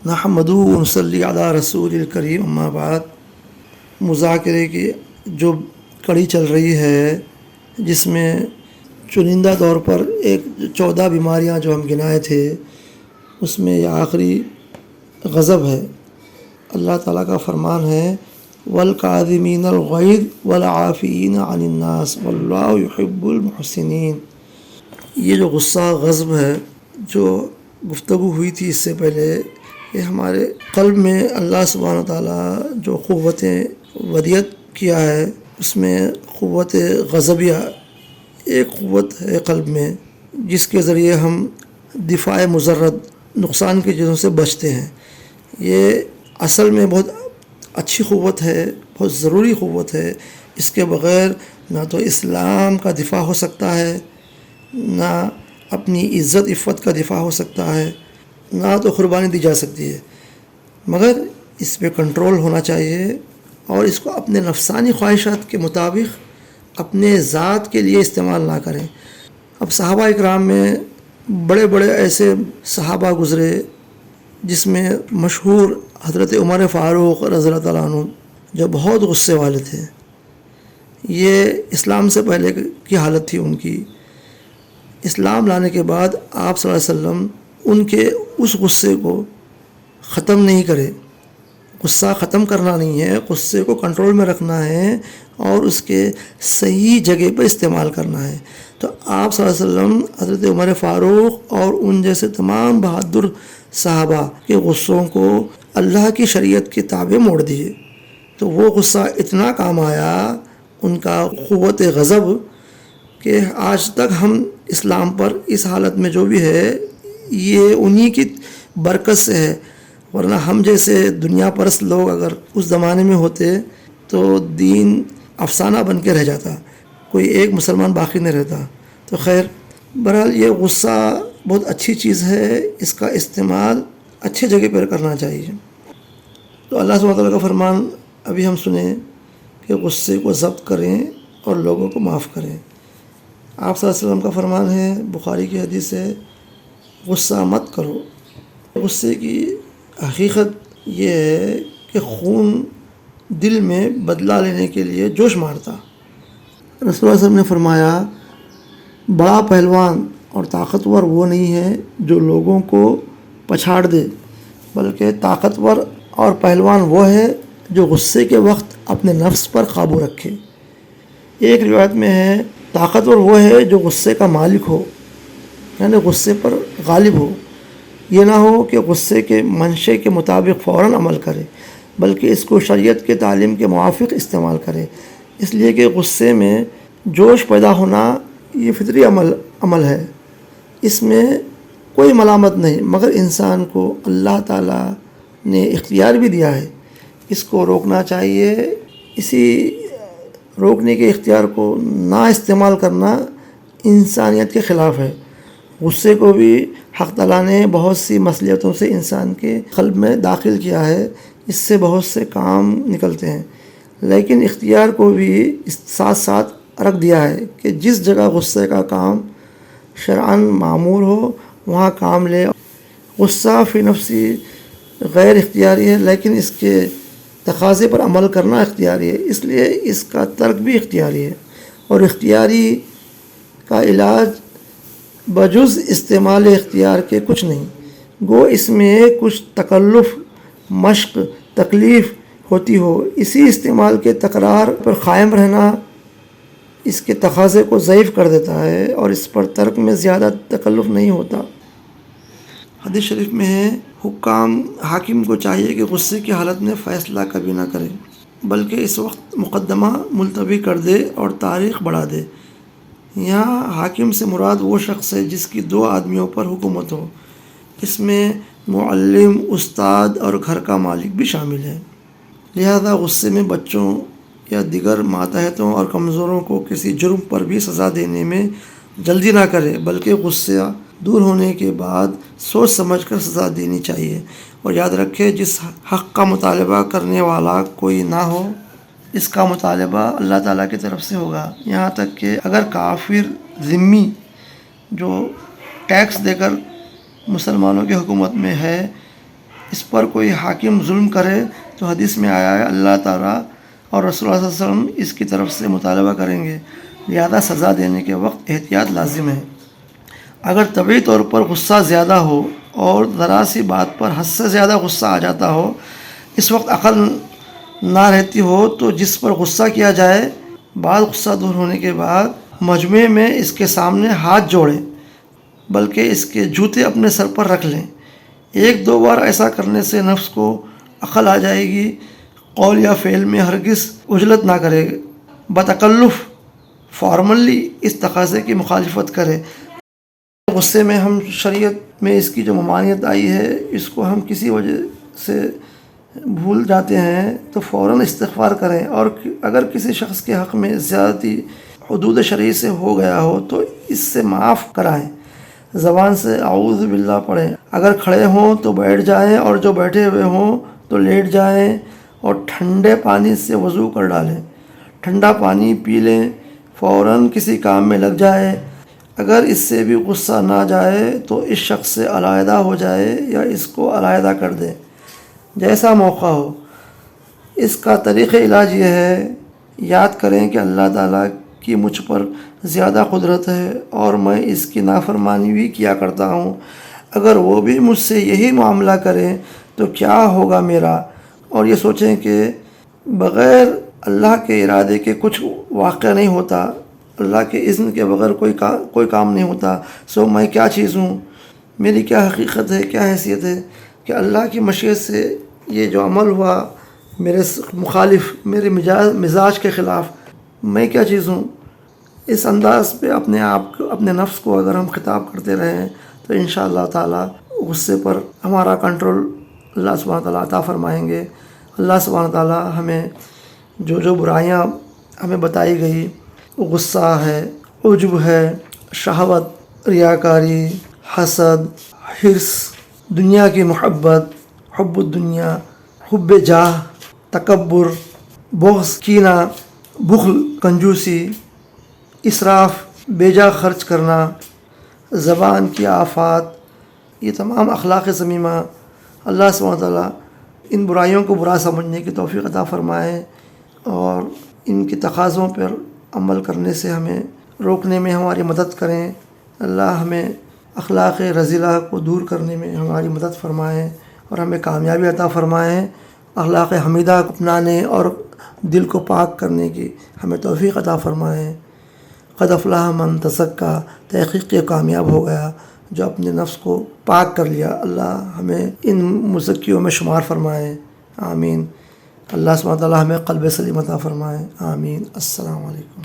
نحمدہ و نصلی علی رسول الکریم اما بعد۔ مذاکرے کی جو کڑی چل رہی ہے جس میں چنندہ طور پر 14 بیماریاں جو ہم گنائے تھے اس میں یہ آخری غضب ہے۔ اللہ تعالیٰ کا فرمان ہے والکاظمین الغیظ والعافین عن الناس واللہ یحب المحسنین۔ یہ جو غصہ غضب ہے جو گفتگو ہوئی تھی اس سے پہلے، یہ ہمارے قلب میں اللہ سبحانہ تعالیٰ جو قوت ودیت کیا ہے اس میں قوت غضبیہ ایک قوت ہے قلب میں جس کے ذریعے ہم دفاع مضرت نقصان کی چیزوں سے بچتے ہیں۔ یہ اصل میں بہت اچھی قوت ہے، بہت ضروری قوت ہے۔ اس کے بغیر نہ تو اسلام کا دفاع ہو سکتا ہے، نہ اپنی عزت عفت کا دفاع ہو سکتا ہے، نہ تو قربانی دی جا سکتی ہے، مگر اس پہ کنٹرول ہونا چاہیے اور اس کو اپنے نفسانی خواہشات کے مطابق اپنے ذات کے لیے استعمال نہ کریں۔ اب صحابہ اکرام میں بڑے بڑے ایسے صحابہ گزرے جس میں مشہور حضرت عمر فاروق رضی اللہ تعالیٰ عنہ جو بہت غصے والے تھے۔ یہ اسلام سے پہلے کی حالت تھی ان کی۔ اسلام لانے کے بعد آپ صلی اللہ علیہ وسلم ان کے اس غصے کو ختم نہیں کرے۔ غصہ ختم کرنا نہیں ہے، غصے کو کنٹرول میں رکھنا ہے اور اس کے صحیح جگہ پہ استعمال کرنا ہے۔ تو آپ صلی اللہ علیہ وسلم حضرت عمر فاروق اور ان جیسے تمام بہادر صحابہ کے غصوں کو اللہ کی شریعت کے تابع موڑ دیے۔ تو وہ غصہ اتنا کام آیا ان کا قوت غضب کہ آج تک ہم اسلام پر اس حالت میں جو بھی ہے یہ انہی کی برکت سے ہے، ورنہ ہم جیسے دنیا پرست لوگ اگر اس زمانے میں ہوتے تو دین افسانہ بن کے رہ جاتا، کوئی ایک مسلمان باقی نہیں رہتا۔ تو خیر بہرحال یہ غصہ بہت اچھی چیز ہے، اس کا استعمال اچھے جگہ پر کرنا چاہیے۔ تو اللہ سبحانہ وتعالیٰ کا فرمان ابھی ہم سنیں کہ غصے کو ضبط کریں اور لوگوں کو معاف کریں۔ آپ صلی اللہ علیہ وسلم کا فرمان ہے، بخاری کی حدیث ہے، غصہ مت کرو۔ غصے کی حقیقت یہ ہے کہ خون دل میں بدلہ لینے کے لیے جوش مارتا۔ رسول اللہ صلی اللہ علیہ وسلم نے فرمایا بڑا پہلوان اور طاقتور وہ نہیں ہے جو لوگوں کو پچھاڑ دے، بلکہ طاقتور اور پہلوان وہ ہے جو غصے کے وقت اپنے نفس پر قابو رکھے۔ ایک روایت میں ہے طاقتور وہ ہے جو غصے کا مالک ہو، یعنی غصے پر غالب ہو، یہ نہ ہو کہ غصے کے منشے کے مطابق فوراً عمل کرے بلکہ اس کو شریعت کے تعلیم کے موافق استعمال کرے، اس لیے کہ غصے میں جوش پیدا ہونا یہ فطری عمل ہے، اس میں کوئی ملامت نہیں، مگر انسان کو اللہ تعالیٰ نے اختیار بھی دیا ہے، اس کو روکنا چاہیے۔ اسی روکنے کے اختیار کو نہ استعمال کرنا انسانیت کے خلاف ہے۔ غصے کو بھی حق تعالیٰ نے بہت سی مصلحتوں سے انسان کے قلب میں داخل کیا ہے، اس سے بہت سے کام نکلتے ہیں، لیکن اختیار کو بھی اس ساتھ ساتھ رکھ دیا ہے کہ جس جگہ غصے کا کام شرعاً معمور ہو وہاں کام لے۔ غصہ فی نفسی غیر اختیاری ہے لیکن اس کے تقاضے پر عمل کرنا اختیاری ہے، اس لیے اس کا ترک بھی اختیاری ہے، اور اختیاری کا علاج بجز استعمال اختیار کے کچھ نہیں، گو اس میں کچھ تکلف، مشق، تکلیف ہوتی ہو، اسی استعمال کے تکرار پر قائم رہنا اس کے تقاضے کو ضعیف کر دیتا ہے اور اس پر ترک میں زیادہ تکلف نہیں ہوتا۔ حدیث شریف میں ہے حاکم کو چاہیے کہ غصے کی حالت میں فیصلہ کبھی نہ کرے بلکہ اس وقت مقدمہ ملتوی کر دے اور تاریخ بڑھا دے۔ یہاں حاکم سے مراد وہ شخص ہے جس کی 2 آدمیوں پر حکومت ہو، اس میں معلم، استاد اور گھر کا مالک بھی شامل ہے۔ لہذا غصے میں بچوں یا دیگر ماتحتوں اور کمزوروں کو کسی جرم پر بھی سزا دینے میں جلدی نہ کرے بلکہ غصہ دور ہونے کے بعد سوچ سمجھ کر سزا دینی چاہیے، اور یاد رکھے جس حق کا مطالبہ کرنے والا کوئی نہ ہو اس کا مطالبہ اللہ تعالیٰ کی طرف سے ہوگا، یہاں تک کہ اگر کافر ذمی جو ٹیکس دے کر مسلمانوں کی حکومت میں ہے اس پر کوئی حاکم ظلم کرے تو حدیث میں آیا ہے اللہ تعالیٰ اور رسول اللہ صلی اللہ علیہ وسلم اس کی طرف سے مطالبہ کریں گے، لہذا سزا دینے کے وقت احتیاط لازم ہے۔ اگر طبعی طور پر غصہ زیادہ ہو اور ذرا سی بات پر حد سے زیادہ غصہ آ جاتا ہو، اس وقت عقل نہ رہتی ہو، تو جس پر غصہ کیا جائے بعد غصہ دور ہونے کے بعد مجمع میں اس کے سامنے ہاتھ جوڑیں، بلکہ اس کے جوتے اپنے سر پر رکھ لیں۔ ایک دو بار ایسا کرنے سے نفس کو عقل آ جائے گی، قول یا فعل میں ہرگز عجلت نہ کرے، بتکلف فارملی اس تقاضے کی مخالفت کرے۔ غصے میں ہم شریعت میں اس کی جو ممانعت آئی ہے اس کو ہم کسی وجہ سے بھول جاتے ہیں تو فوراً استغفار کریں، اور اگر کسی شخص کے حق میں زیادتی حدود شرعی سے ہو گیا ہو تو اس سے معاف کرائیں، زبان سے اعوذ باللہ پڑھیں۔ اگر کھڑے ہوں تو بیٹھ جائیں، اور جو بیٹھے ہوئے ہوں تو لیٹ جائیں، اور ٹھنڈے پانی سے وضو کر ڈالیں، ٹھنڈا پانی پی لیں، فوراً کسی کام میں لگ جائے۔ اگر اس سے بھی غصہ نہ جائے تو اس شخص سے علیحدہ ہو جائے یا اس کو علیحدہ کر دے، جیسا موقع ہو۔ اس کا طریقہ علاج یہ ہے، یاد کریں کہ اللہ تعالیٰ کی مجھ پر زیادہ قدرت ہے اور میں اس کی نافرمانی بھی کیا کرتا ہوں، اگر وہ بھی مجھ سے یہی معاملہ کریں تو کیا ہوگا میرا، اور یہ سوچیں کہ بغیر اللہ کے ارادے کے کچھ واقع نہیں ہوتا، اللہ کے اذن کے بغیر کوئی کام نہیں ہوتا، سو میں کیا چیز ہوں، میری کیا حقیقت ہے، کیا حیثیت ہے کہ اللہ کی مشیت سے یہ جو عمل ہوا میرے مخالف، میرے مزاج کے خلاف، میں کیا چیز ہوں۔ اس انداز پہ اپنے آپ کو، اپنے نفس کو اگر ہم خطاب کرتے رہیں تو انشاءاللہ تعالیٰ غصے پر ہمارا کنٹرول اللہ سبحانہ تعالیٰ عطا فرمائیں گے۔ اللہ سبحانہ تعالیٰ ہمیں جو برائیاں ہمیں بتائی گئی، غصہ ہے، عجب ہے، شہوت، ریاکاری، حسد، حرص، دنیا کی محبت، حب الدنیا، حب جاہ، تکبر، بغض، کینہ، بخل، کنجوسی، اسراف، بیجا خرچ کرنا، زبان کی آفات، یہ تمام اخلاق ذمیمہ، اللہ سبحانہ تعالیٰ ان برائیوں کو برا سمجھنے کی توفیق عطا فرمائے، اور ان کے تقاضوں پر عمل کرنے سے ہمیں روکنے میں ہماری مدد کریں۔ اللہ ہمیں اخلاق رذیلہ کو دور کرنے میں ہماری مدد فرمائیں اور ہمیں کامیابی عطا فرمائیں، اخلاق حمیدہ کو اپنانے اور دل کو پاک کرنے کی ہمیں توفیق عطا فرمائیں۔ قد افلح من تزکیٰ، تحقیق یہ کامیاب ہو گیا جو اپنے نفس کو پاک کر لیا۔ اللہ ہمیں ان مزکیوں میں شمار فرمائے، آمین۔ اللہ سبحانہ تعالیٰ ہمیں قلب سلیم عطا فرمائے، آمین۔ السلام علیکم۔